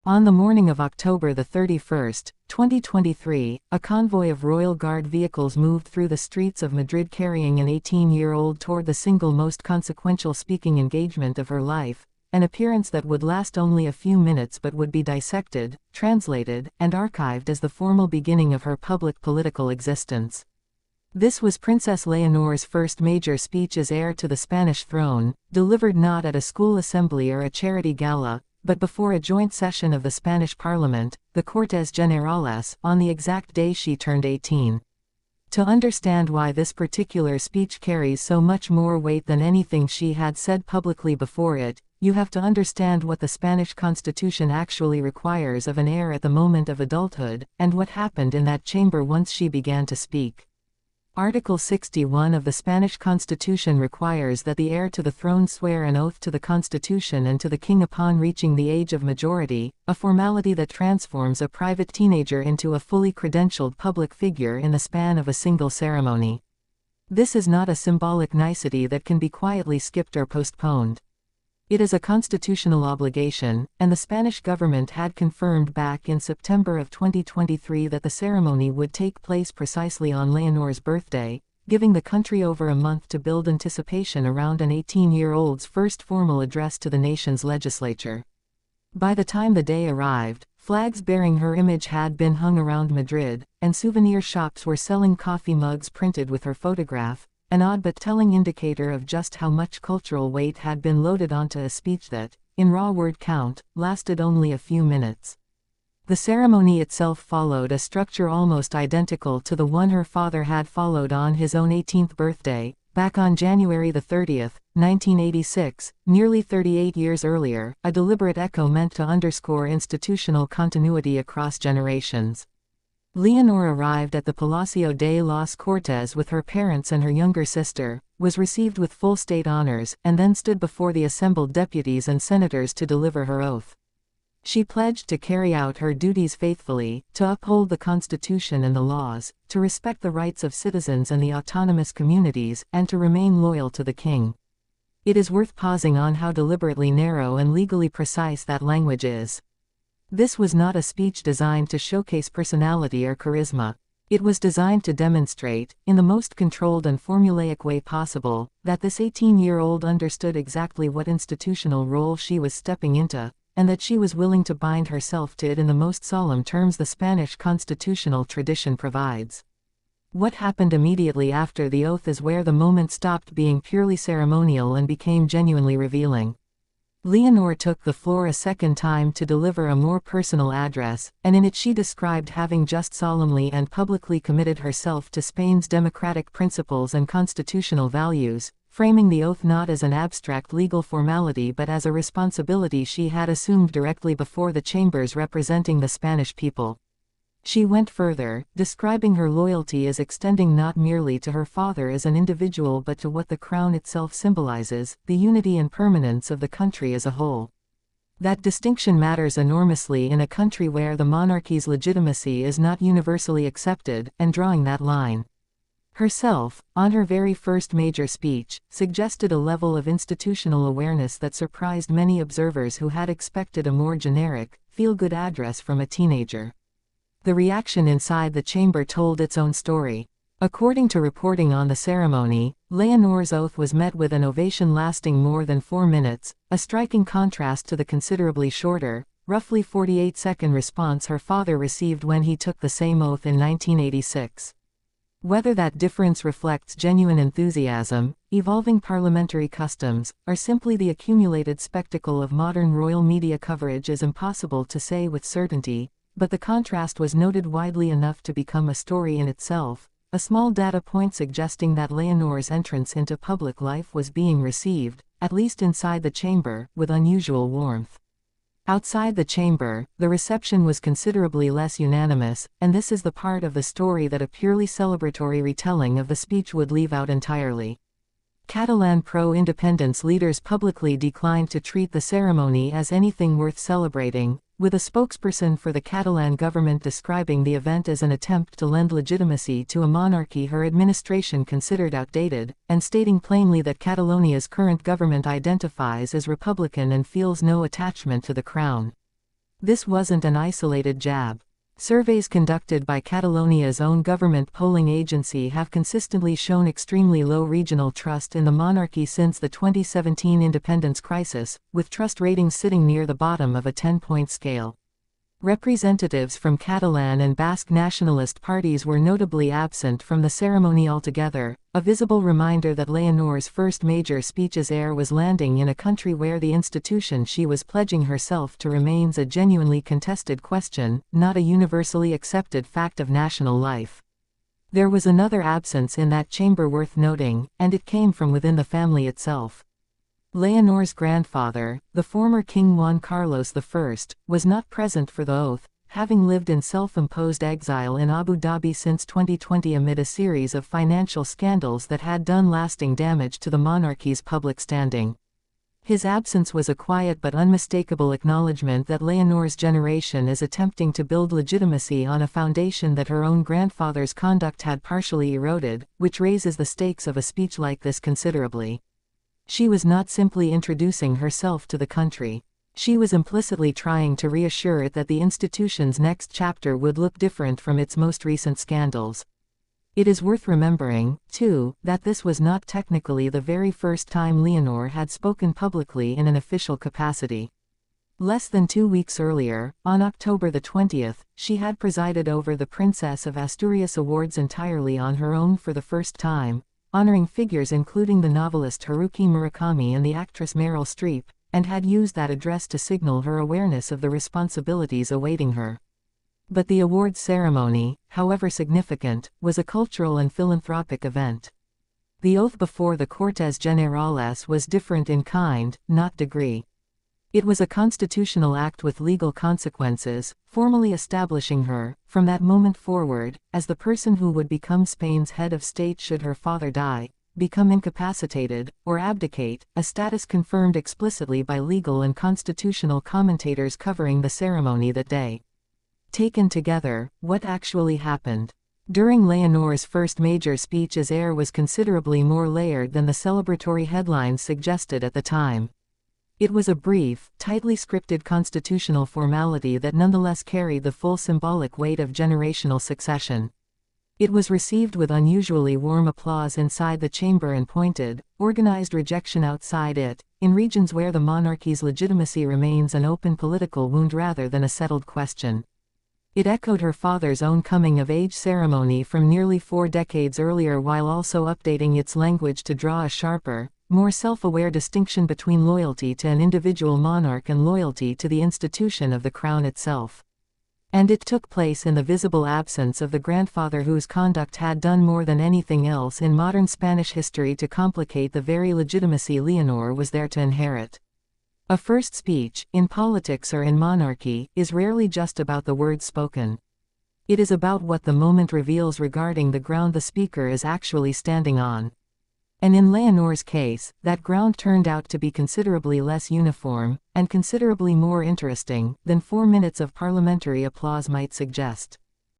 On the morning of October 31, 2023, a convoy of Royal Guard vehicles moved through the streets of Madrid carrying an 18-year-old toward the single most consequential speaking engagement of her life, an appearance that would last only a few minutes but would be dissected, translated, and archived as the formal beginning of her public political existence. This was Princess Leonor's first major speech as heir to the Spanish throne, delivered not at a school assembly or a charity gala, but before a joint session of the Spanish Parliament, the Cortes Generales, on the exact day she turned 18. To understand why this particular speech carries so much more weight than anything she had said publicly before it, you have to understand what the Spanish Constitution actually requires of an heir at the moment of adulthood, and what happened in that chamber once she began to speak. Article 61 of the Spanish Constitution requires that the heir to the throne swear an oath to the Constitution and to the king upon reaching the age of majority, a formality that transforms a private teenager into a fully credentialed public figure in the span of a single ceremony. This is not a symbolic nicety that can be quietly skipped or postponed. It is a constitutional obligation, and the Spanish government had confirmed back in September of 2023 that the ceremony would take place precisely on Leonor's birthday, giving the country over a month to build anticipation around an 18-year-old's first formal address to the nation's legislature. By the time the day arrived, flags bearing her image had been hung around Madrid, and souvenir shops were selling coffee mugs printed with her photograph, an odd but telling indicator of just how much cultural weight had been loaded onto a speech that, in raw word count, lasted only a few minutes. The ceremony itself followed a structure almost identical to the one her father had followed on his own 18th birthday, back on January 30, 1986, nearly 38 years earlier, a deliberate echo meant to underscore institutional continuity across generations. Leonor arrived at the Palacio de los Cortes with her parents and her younger sister, was received with full state honors, and then stood before the assembled deputies and senators to deliver her oath. She pledged to carry out her duties faithfully, to uphold the Constitution and the laws, to respect the rights of citizens and the autonomous communities, and to remain loyal to the king. It is worth pausing on how deliberately narrow and legally precise that language is. This was not a speech designed to showcase personality or charisma. It was designed to demonstrate, in the most controlled and formulaic way possible, that this 18-year-old understood exactly what institutional role she was stepping into, and that she was willing to bind herself to it in the most solemn terms the Spanish constitutional tradition provides. What happened immediately after the oath is where the moment stopped being purely ceremonial and became genuinely revealing. Leonor took the floor a second time to deliver a more personal address, and in it she described having just solemnly and publicly committed herself to Spain's democratic principles and constitutional values, framing the oath not as an abstract legal formality but as a responsibility she had assumed directly before the chambers representing the Spanish people. She went further, describing her loyalty as extending not merely to her father as an individual but to what the crown itself symbolizes, the unity and permanence of the country as a whole. That distinction matters enormously in a country where the monarchy's legitimacy is not universally accepted, and drawing that line herself, on her very first major speech, suggested a level of institutional awareness that surprised many observers who had expected a more generic, feel-good address from a teenager. The reaction inside the chamber told its own story. According to reporting on the ceremony, Leonor's oath was met with an ovation lasting more than 4 minutes, a striking contrast to the considerably shorter, roughly 48-second response her father received when he took the same oath in 1986. Whether that difference reflects genuine enthusiasm, evolving parliamentary customs, or simply the accumulated spectacle of modern royal media coverage is impossible to say with certainty, but the contrast was noted widely enough to become a story in itself, a small data point suggesting that Leonor's entrance into public life was being received, at least inside the chamber, with unusual warmth. Outside the chamber, the reception was considerably less unanimous, and this is the part of the story that a purely celebratory retelling of the speech would leave out entirely. Catalan pro-independence leaders publicly declined to treat the ceremony as anything worth celebrating, with a spokesperson for the Catalan government describing the event as an attempt to lend legitimacy to a monarchy her administration considered outdated, and stating plainly that Catalonia's current government identifies as Republican and feels no attachment to the crown. This wasn't an isolated jab. Surveys conducted by Catalonia's own government polling agency have consistently shown extremely low regional trust in the monarchy since the 2017 independence crisis, with trust ratings sitting near the bottom of a 10-point scale. Representatives from Catalan and Basque nationalist parties were notably absent from the ceremony altogether, a visible reminder that Leonor's first major speech as heir was landing in a country where the institution she was pledging herself to remains a genuinely contested question, not a universally accepted fact of national life. There was another absence in that chamber worth noting, and it came from within the family itself. Leonor's grandfather, the former King Juan Carlos I, was not present for the oath, having lived in self-imposed exile in Abu Dhabi since 2020 amid a series of financial scandals that had done lasting damage to the monarchy's public standing. His absence was a quiet but unmistakable acknowledgement that Leonor's generation is attempting to build legitimacy on a foundation that her own grandfather's conduct had partially eroded, which raises the stakes of a speech like this considerably. She was not simply introducing herself to the country. She was implicitly trying to reassure it that the institution's next chapter would look different from its most recent scandals. It is worth remembering, too, that this was not technically the very first time Leonor had spoken publicly in an official capacity. Less than 2 weeks earlier, on October the 20th, she had presided over the Princess of Asturias Awards entirely on her own for the first time, honoring figures including the novelist Haruki Murakami and the actress Meryl Streep, and had used that address to signal her awareness of the responsibilities awaiting her. But the awards ceremony, however significant, was a cultural and philanthropic event. The oath before the Cortes Generales was different in kind, not degree. It was a constitutional act with legal consequences, formally establishing her, from that moment forward, as the person who would become Spain's head of state should her father die, become incapacitated, or abdicate, a status confirmed explicitly by legal and constitutional commentators covering the ceremony that day. Taken together, what actually happened? During Leonor's first major speech as heir was considerably more layered than the celebratory headlines suggested at the time. It was a brief, tightly scripted constitutional formality that nonetheless carried the full symbolic weight of generational succession. It was received with unusually warm applause inside the chamber and pointed, organized rejection outside it, in regions where the monarchy's legitimacy remains an open political wound rather than a settled question. It echoed her father's own coming-of-age ceremony from nearly 4 decades earlier while also updating its language to draw a sharper, more self-aware distinction between loyalty to an individual monarch and loyalty to the institution of the crown itself. And it took place in the visible absence of the grandfather whose conduct had done more than anything else in modern Spanish history to complicate the very legitimacy Leonor was there to inherit. A first speech, in politics or in monarchy, is rarely just about the words spoken. It is about what the moment reveals regarding the ground the speaker is actually standing on. And in Leonor's case, that ground turned out to be considerably less uniform, and considerably more interesting, than 4 minutes of parliamentary applause might suggest.